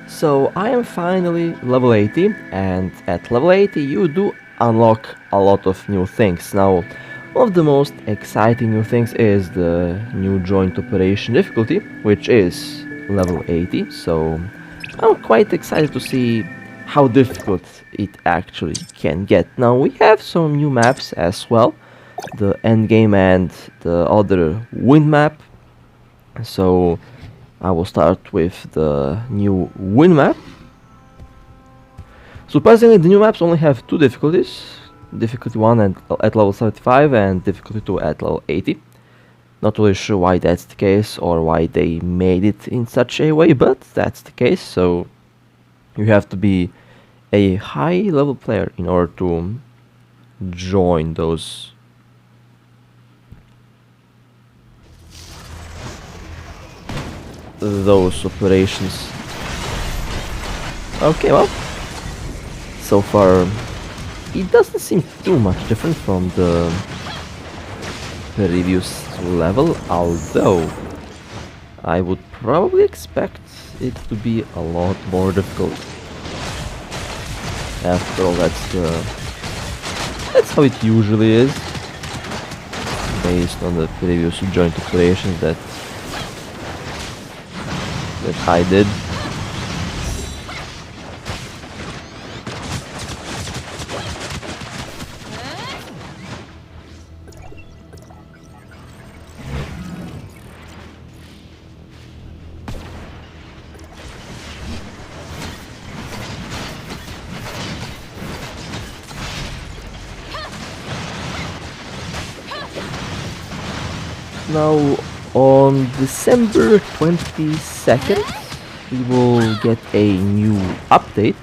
So I am finally level 80, and at level 80 you do unlock a lot of new things. Now, one of the most exciting new things is the new joint operation difficulty, which is level 80, so I'm quite excited to see how difficult it actually can get. Now we have some new maps as well, the endgame and the other wind map, so I will start with the new wind map. Surprisingly, the new maps only have two difficulties. Difficulty 1 at level 75 and difficulty 2 at level 80. Not really sure why that's the case or why they made it in such a way, but that's the case, so you have to be a high level player in order to join those operations. Okay, well, so far it doesn't seem too much different from the previous level, although I would probably expect it to be a lot more difficult. After all, that's how it usually is, based on the previous joint operations that I did. Now, on December 22nd, we will get a new update.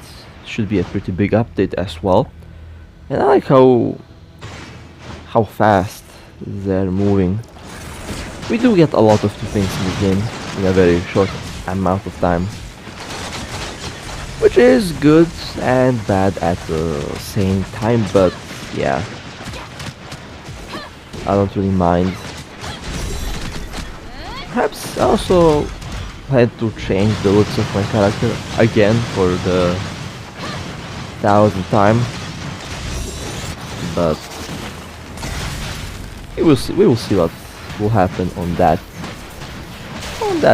Should be a pretty big update as well. And I like how fast they're moving. We do get a lot of new things in the game in a very short amount of time, which is good and bad at the same time, but yeah, I don't really mind. Perhaps I also had to change the looks of my character again for the 1000th time, but we will see what will happen on that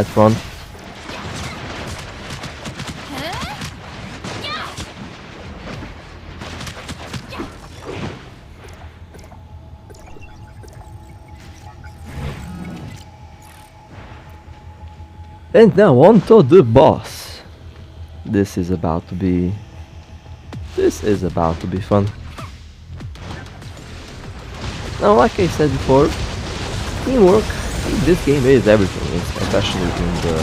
front. And now on to the boss. This is about to be fun. Now, like I said before, teamwork in this game is everything, especially in the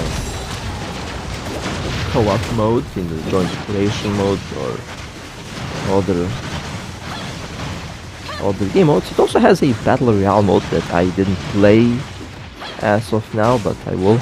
co-op mode, in the joint operation mode, or other game modes. It also has a battle royale mode that I didn't play as of now, but I will.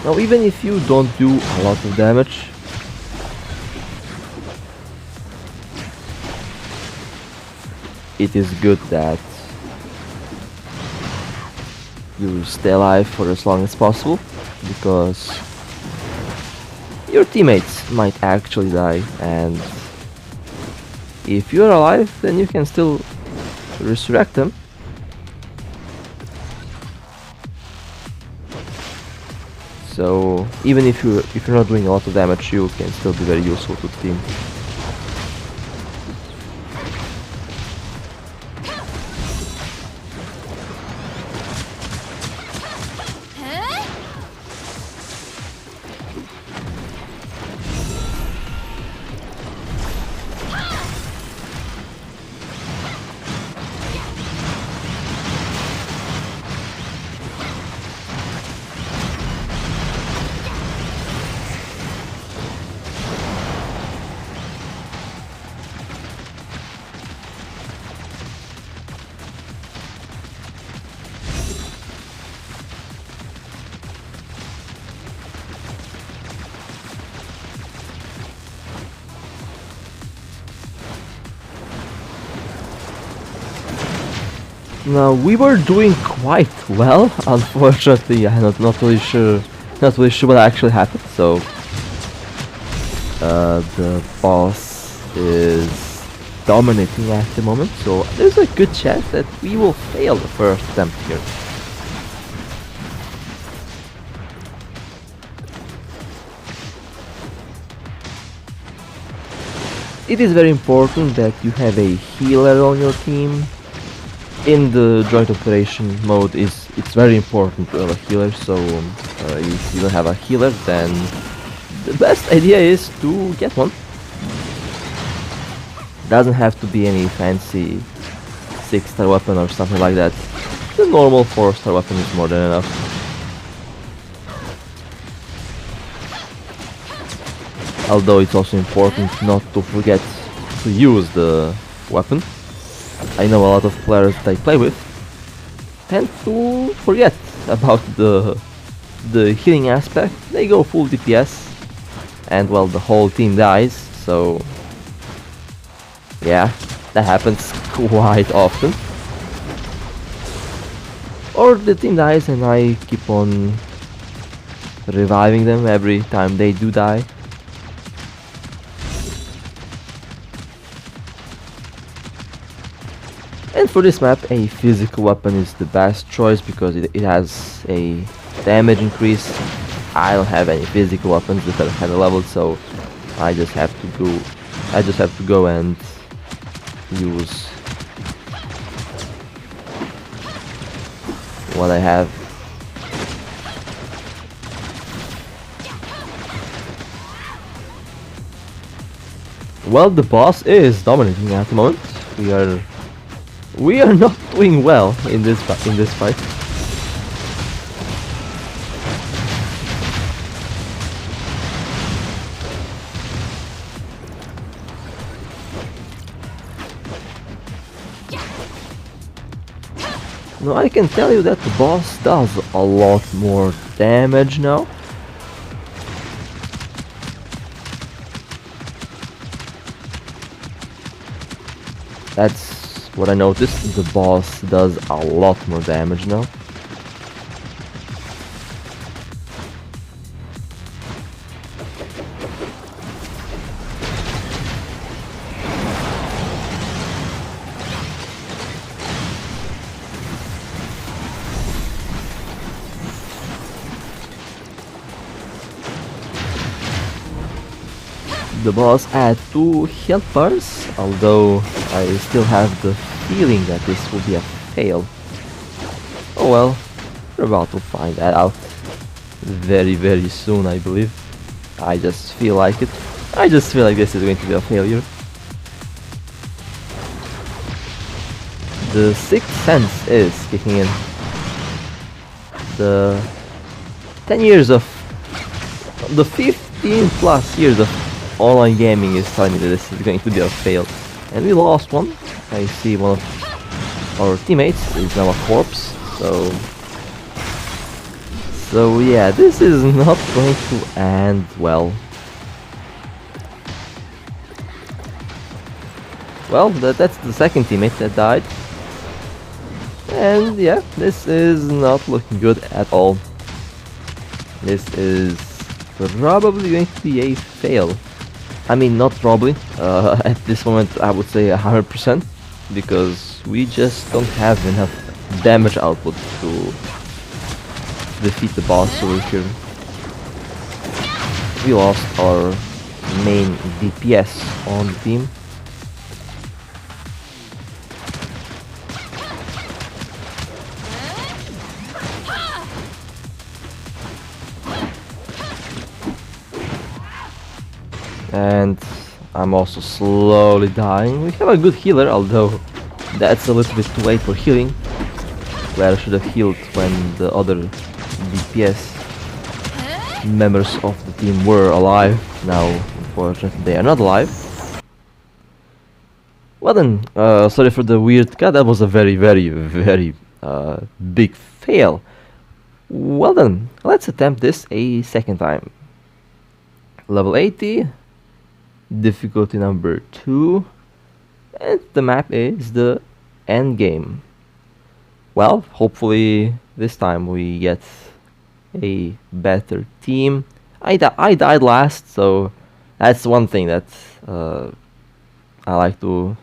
Now, even if you don't do a lot of damage, it is good that you stay alive for as long as possible, because your teammates might actually die, and if you're alive, then you can still resurrect them. So even if you're not doing a lot of damage, you can still be very useful to the team. Now we were doing quite well. Unfortunately, I'm not really sure what actually happened. So the boss is dominating at the moment. So there's a good chance that we will fail the first attempt here. It is very important that you have a healer on your team. In the joint operation mode, it's very important to have a healer. So if you don't have a healer, then the best idea is to get one. Doesn't have to be any fancy 6-star weapon or something like that. The normal 4-star weapon is more than enough. Although it's also important not to forget to use the weapon. I know a lot of players that I play with tend to forget about the healing aspect. They go full DPS and well, the whole team dies, so yeah, that happens quite often. Or the team dies and I keep on reviving them every time they do die. And for this map, a physical weapon is the best choice because it has a damage increase. I don't have any physical weapons that are high level, so I just have to go and use what I have. Well, the boss is dominating at the moment. We are not doing well in this fight. Now I can tell you that the boss does a lot more damage now. That's what I noticed. The boss does a lot more damage now. The boss had 2 health bars, although I still have the feeling that this will be a fail. Oh well, we're about to find that out very soon, I believe. I just feel like it. I just feel like this is going to be a failure. The sixth sense is kicking in. The 10 years of... the 15 plus years of online gaming is telling me that this is going to be a fail. And we lost one. I see one of our teammates is now a corpse, so yeah, this is not going to end well. Well, that's the second teammate that died. And yeah, this is not looking good at all. This is probably going to be a fail. I mean, not probably. At this moment, I would say 100%, because we just don't have enough damage output to defeat the boss over here. We lost our main DPS on the team. And I'm also slowly dying. We have a good healer, although that's a little bit too late for healing. Where I should have healed when the other DPS members of the team were alive. Now, unfortunately, they are not alive. Well then, sorry for the weird cut. That was a very big fail. Well then, let's attempt this a second time. Level 80. Difficulty number 2, and the map is the end game. Well, hopefully this time we get a better team. I died last, so that's one thing that uh, I like to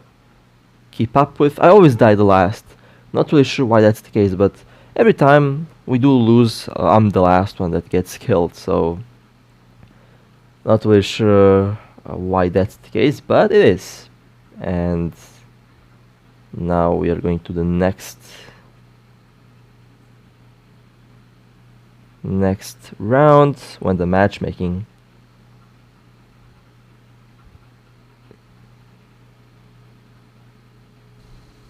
keep up with. I always die the last. Not really sure why that's the case, but every time we do lose, I'm the last one that gets killed. So not really sure why that's the case, but it is. And now we are going to the next round when the matchmaking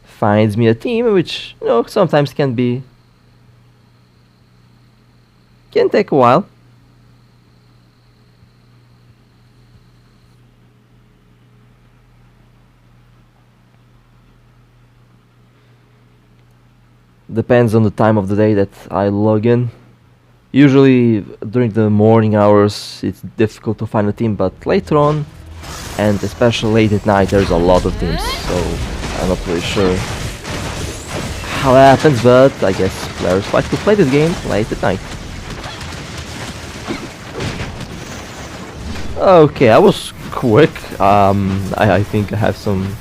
finds me a team, which sometimes can take a while. Depends on the time of the day that I log in. Usually during the morning hours it's difficult to find a team, but later on and especially late at night there's a lot of teams, so I'm not really sure how that happens, but I guess players like to play this game late at night. Okay, I was quick. I think I have some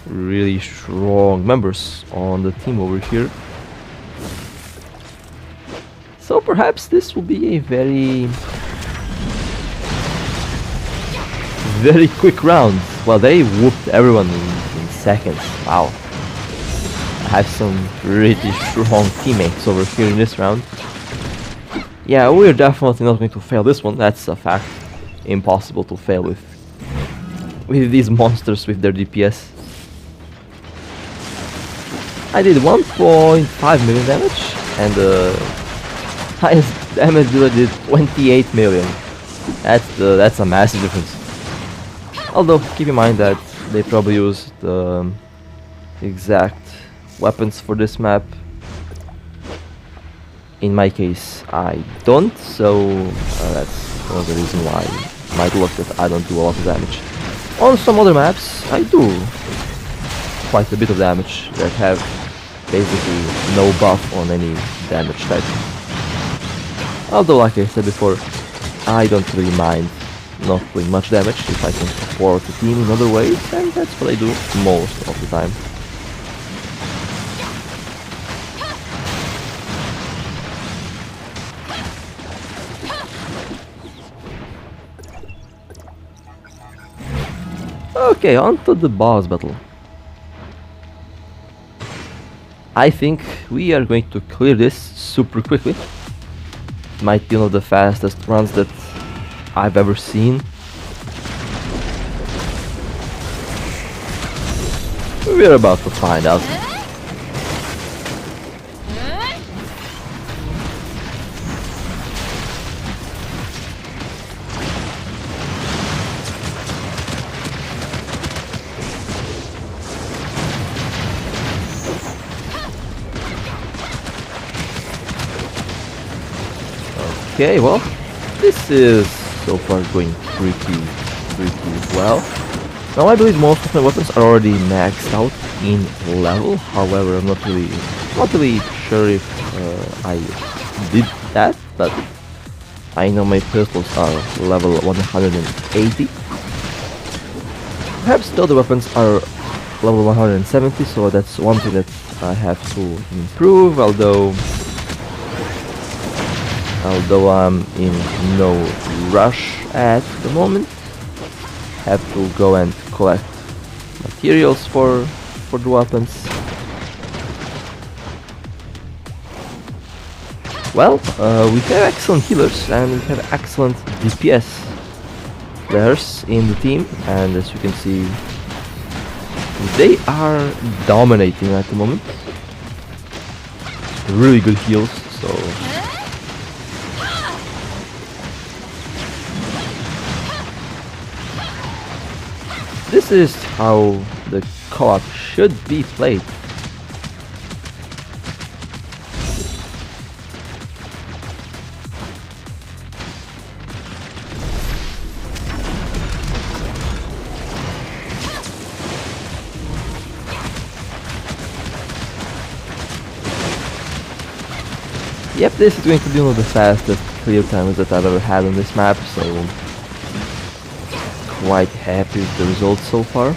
really strong members on the team over here. So perhaps this will be a very quick round. Well, they whooped everyone in seconds. Wow. I have some really strong teammates over here in this round. Yeah, we're definitely not going to fail this one, that's a fact. Impossible to fail with these monsters with their DPS. I did 1.5 million damage, and the highest damage dealer did 28 million. That's a massive difference. Although keep in mind that they probably used the exact weapons for this map. In my case, I don't, so that's one of the reasons why it might look that I don't do a lot of damage. On some other maps, I do quite a bit of damage that have basically no buff on any damage type. Although, like I said before, I don't really mind not doing much damage if I can support the team in other ways, and that's what I do most of the time. Okay, on to the boss battle. I think we are going to clear this super quickly. Might be one of the fastest runs that I've ever seen. We're about to find out. Okay, well, this is so far going pretty well. Now I believe most of my weapons are already maxed out in level. However, I'm not really sure if I did that, but I know my pistols are level 180. Perhaps the other weapons are level 170, so that's one thing that I have to improve, although I'm in no rush at the moment. Have to go and collect materials for the weapons. Well, we have excellent healers and we have excellent DPS players in the team, and as you can see, they are dominating at the moment. Really good heals, so this is how the co-op should be played. Yep, this is going to be one of the fastest clear times that I've ever had on this map, so quite happy with the results so far.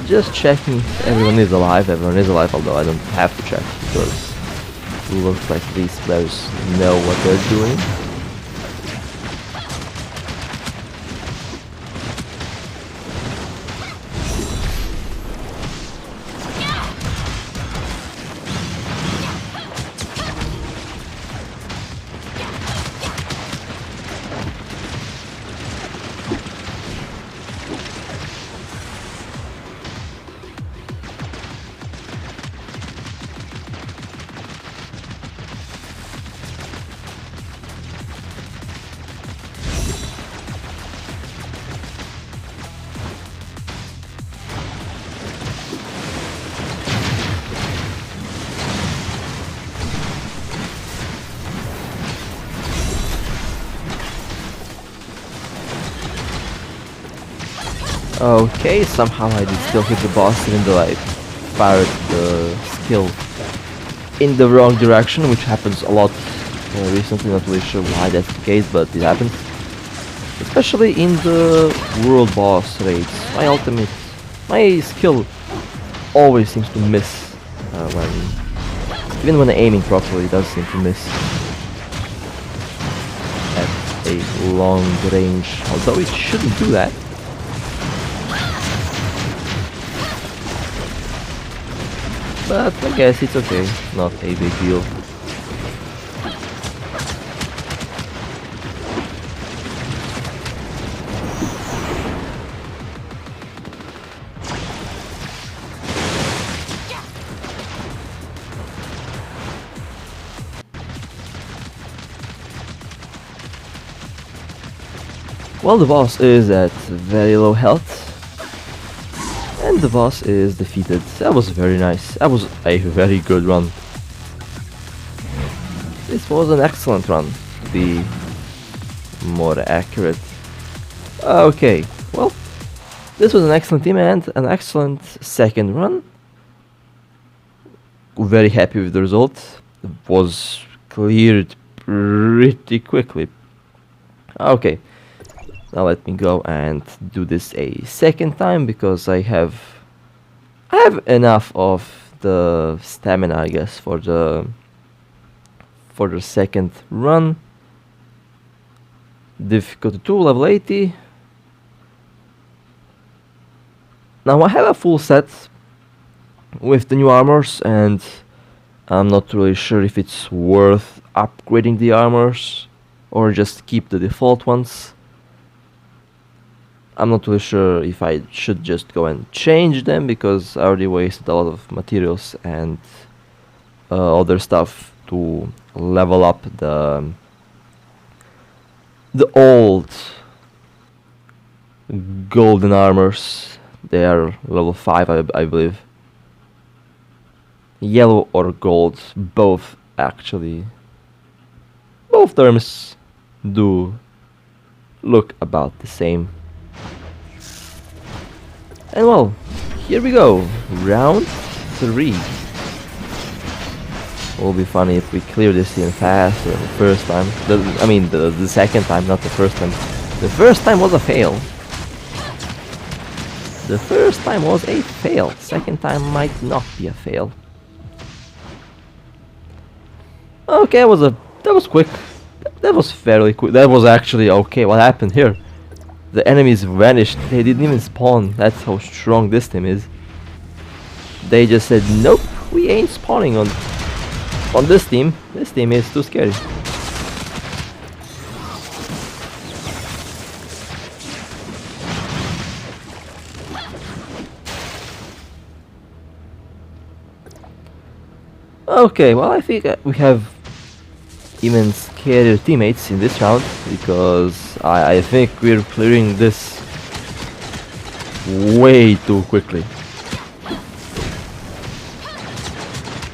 Just checking if everyone is alive. Everyone is alive, although I don't have to check because it looks like these players know what they're doing. Okay, somehow I did still hit the boss even though I fired the skill in the wrong direction, which happens a lot recently. Not really sure why that's the case, but it happens. Especially in the world boss raids. My skill always seems to miss even when aiming properly, it does seem to miss at a long range, although it shouldn't do that. But I guess it's okay, not a big deal. Well, the boss is at very low health. And the boss is defeated. That was very nice. That was a very good run. This was an excellent run, to be more accurate. Okay, well, this was an excellent team and an excellent second run. Very happy with the result. It was cleared pretty quickly. Okay. Now let me go and do this a second time because I have enough of the stamina, I guess, for the second run. Difficulty 2, level 80. Now I have a full set with the new armors, and I'm not really sure if it's worth upgrading the armors or just keep the default ones. I'm not really sure if I should just go and change them because I already wasted a lot of materials and other stuff to level up the old golden armors. They are level 5, I believe. Yellow or gold, both actually. Both terms do look about the same. And well, here we go, round 3. It will be funny if we clear this even faster than the first time. The second time, not the first time. The first time was a fail. The first time was a fail. Second time might not be a fail. Okay, that was quick. That was fairly quick. That was actually okay. What happened here? The enemies vanished. They didn't even spawn. That's how strong this team is. They just said, nope, we ain't spawning on this team. This team is too scary. Okay, well, I think we have even scarier teammates in this round, because I think we're clearing this way too quickly.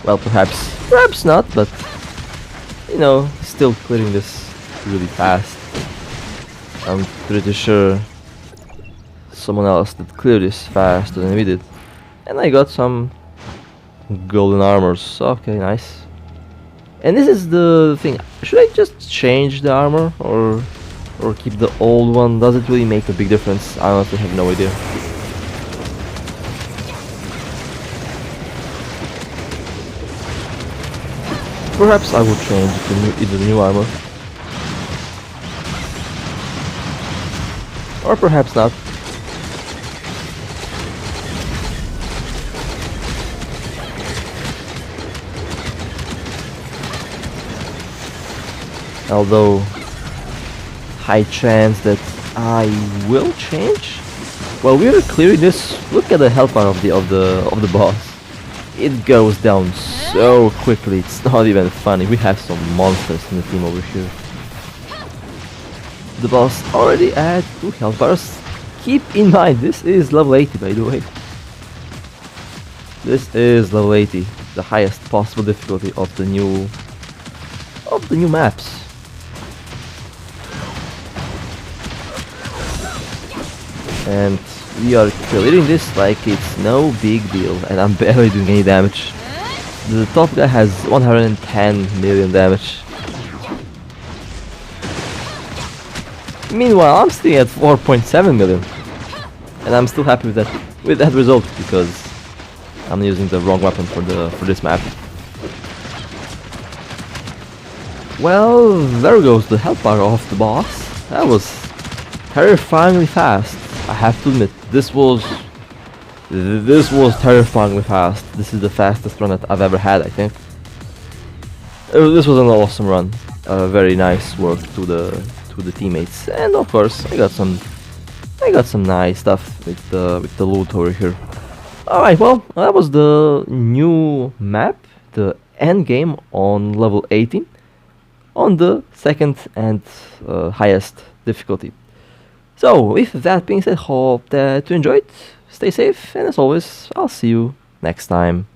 Well, perhaps not, but you know, still clearing this really fast. I'm pretty sure someone else did clear this faster than we did, and I got some Golden armors. Okay, nice. And this is the thing. Should I just change the armor or keep the old one? Does it really make a big difference? I honestly have no idea. Perhaps I will change the new armor. Or perhaps not. Although high chance that I will change. Well, we're clearing this. Look at the health bar of the boss. It goes down so quickly. It's not even funny. We have some monsters in the team over here. The boss already at 2 health bars. Keep in mind, this is level 80 by the way. This is level 80, the highest possible difficulty of the new maps. And we are clearing this like it's no big deal, and I'm barely doing any damage. The top guy has 110 million damage. Meanwhile, I'm staying at 4.7 million, and I'm still happy with that result because I'm using the wrong weapon for this map. Well, there goes the health bar of the boss. That was terrifyingly fast. I have to admit, this was terrifyingly fast. This is the fastest run that I've ever had, I think. This was an awesome run. Very nice work to the teammates, and of course I got some nice stuff with the loot over here. All right, well, that was the new map, the end game on level 18, on the second and highest difficulty. So, with that being said, hope that you enjoyed, stay safe, and as always, I'll see you next time.